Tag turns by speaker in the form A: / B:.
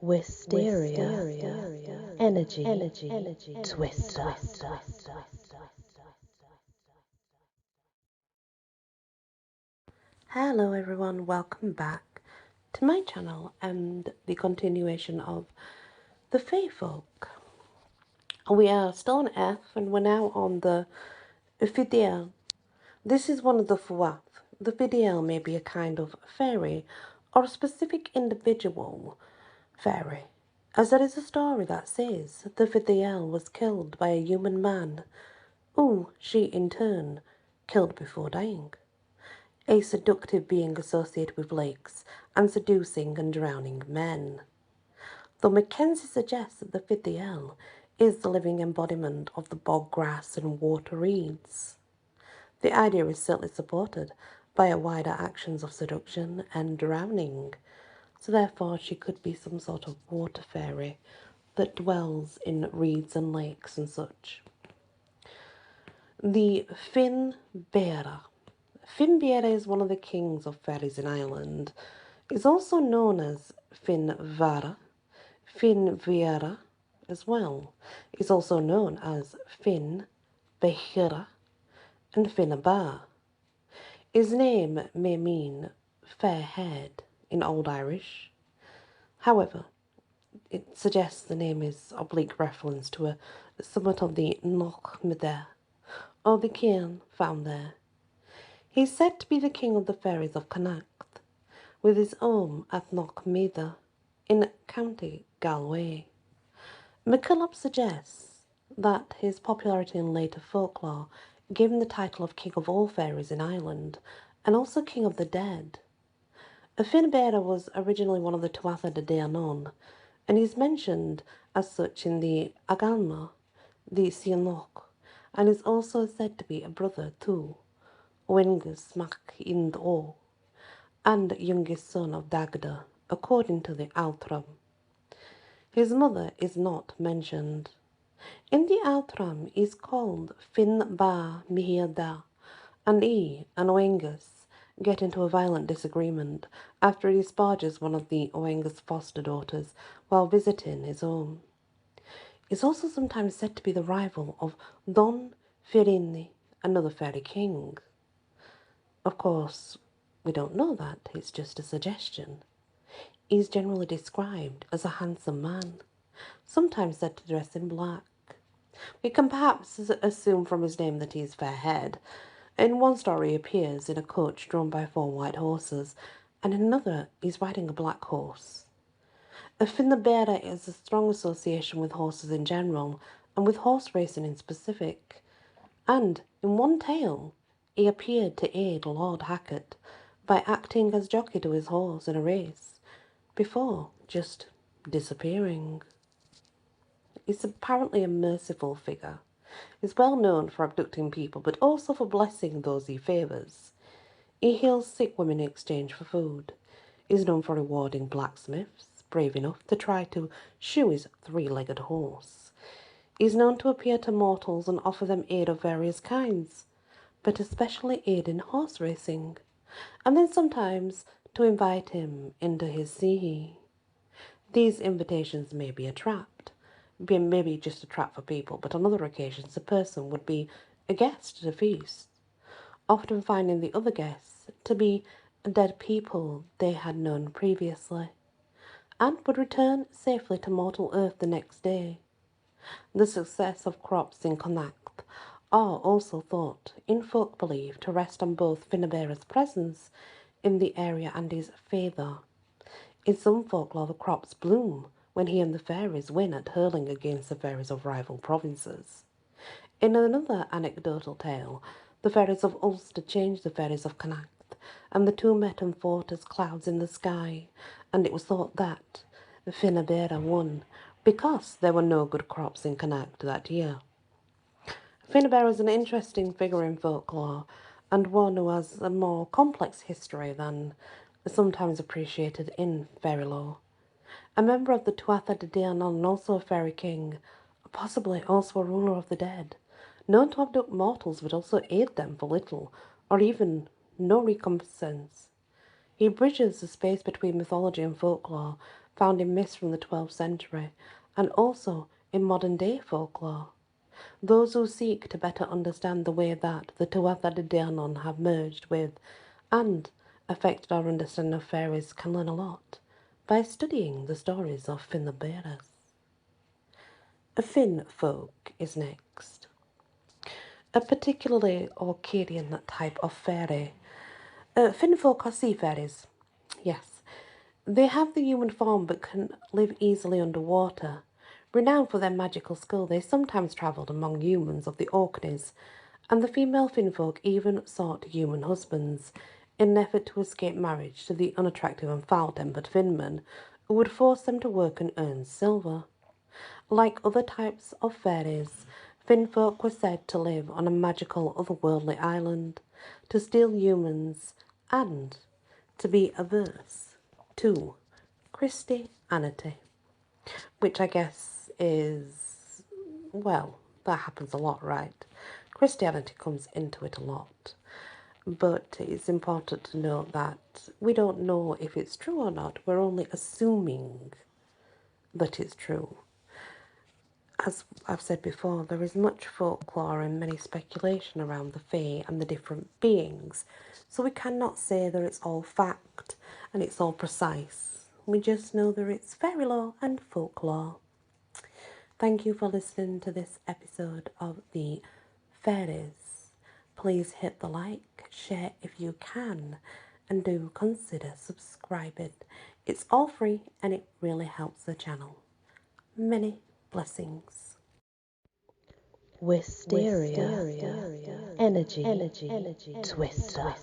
A: Wisteria, energy, twister. Hello everyone, welcome back to my channel and the continuation of the Fae Folk. We are still on Earth and we're now on the Fidel. This is one of the Fuath. The Fidel may be a kind of fairy or a specific individual fairy, as there is a story that says the Fidel was killed by a human man, who she in turn killed before dying. A seductive being associated with lakes and seducing and drowning men. Though Mackenzie suggests that the Fidel is the living embodiment of the bog grass and water reeds. The idea is certainly supported by a wider actions of seduction and drowning, so therefore she could be some sort of water fairy that dwells in reeds and lakes and such. The Fennabheara. Fennabheara is one of the kings of fairies in Ireland. It's also known as Fennabheara, Fennabheara as well. It's also known as Fennabheara and Fennabheara. His name may mean fair-haired in Old Irish. However, it suggests the name is oblique reference to a summit of the Knoch Midar, or the cairn found there. He is said to be the king of the fairies of Connacht, with his home at Knoch Midar in County Galway. McCulloch suggests that his popularity in later folklore gave him the title of king of all fairies in Ireland, and also king of the dead. Fennabheara was originally one of the Tuatha De Danann, and is mentioned as such in the Agalma, the Sianloch, and is also said to be a brother to Oengus Mac Indo, and youngest son of Dagda, according to the Outram. His mother is not mentioned. In the Outram he is called Finn Mihirda, and he and Oengus get into a violent disagreement after he disparages one of the Oengus foster daughters while visiting his home. He is also sometimes said to be the rival of Don Firini, another fairy king. Of course, we don't know that, it's just a suggestion. He is generally described as a handsome man, sometimes said to dress in black. We can perhaps assume from his name that he is fair-haired. In one story he appears in a coach drawn by 4 white horses, and in another he is riding a black horse. Fennabheara is a strong association with horses in general, and with horse racing in specific. And in one tale, he appeared to aid Lord Hackett by acting as jockey to his horse in a race, before just disappearing. He's apparently a merciful figure. He's well known for abducting people, but also for blessing those he favours. He heals sick women in exchange for food. He's known for rewarding blacksmiths brave enough to try to shoe his 3-legged horse. He's known to appear to mortals and offer them aid of various kinds, but especially aid in horse racing, and then sometimes to invite him into his see. These invitations may be a trap, maybe just a trap for people, but on other occasions the person would be a guest at a feast, often finding the other guests to be dead people they had known previously, and would return safely to mortal earth the next day. The success of crops in Connacht are also thought, in folk belief, to rest on both Fennabheara's presence in the area and his favour. In some folklore the crops bloom when he and the fairies win at hurling against the fairies of rival provinces. In another anecdotal tale, the fairies of Ulster changed the fairies of Connacht, and the two met and fought as clouds in the sky, and it was thought that Fennabheara won because there were no good crops in Connacht that year. Fennabheara is an interesting figure in folklore, and one who has a more complex history than is sometimes appreciated in fairy lore. A member of the Tuatha De Danann and also a fairy king, possibly also a ruler of the dead, known to abduct mortals but also aid them for little, or even no recompense. He bridges the space between mythology and folklore found in myths from the 12th century, and also in modern-day folklore. Those who seek to better understand the way that the Tuatha De Danann have merged with and affected our understanding of fairies can learn a lot by studying the stories of Fennabheara. A Finn folk is next. A particularly Orcadian type of fairy. Finn folk are sea fairies. Yes, they have the human form but can live easily underwater. Renowned for their magical skill, they sometimes travelled among humans of the Orkneys, and the female Finnfolk even sought human husbands in an effort to escape marriage to the unattractive and foul-tempered Finnmen who would force them to work and earn silver. Like other types of fairies, Finnfolk were said to live on a magical otherworldly island, to steal humans, and to be averse to Christianity, which I guess is, well, that happens a lot, right? Christianity comes into it a lot. But it's important to note that we don't know if it's true or not. We're only assuming that it's true. As I've said before, there is much folklore and many speculation around the Fae and the different beings, so we cannot say that it's all fact and it's all precise. We just know that it's fairy lore and folklore. Thank you for listening to this episode of the Fairies. Please hit the like, share if you can, and do consider subscribing. It's all free and it really helps the channel. Many blessings. Wisteria, energy, twister.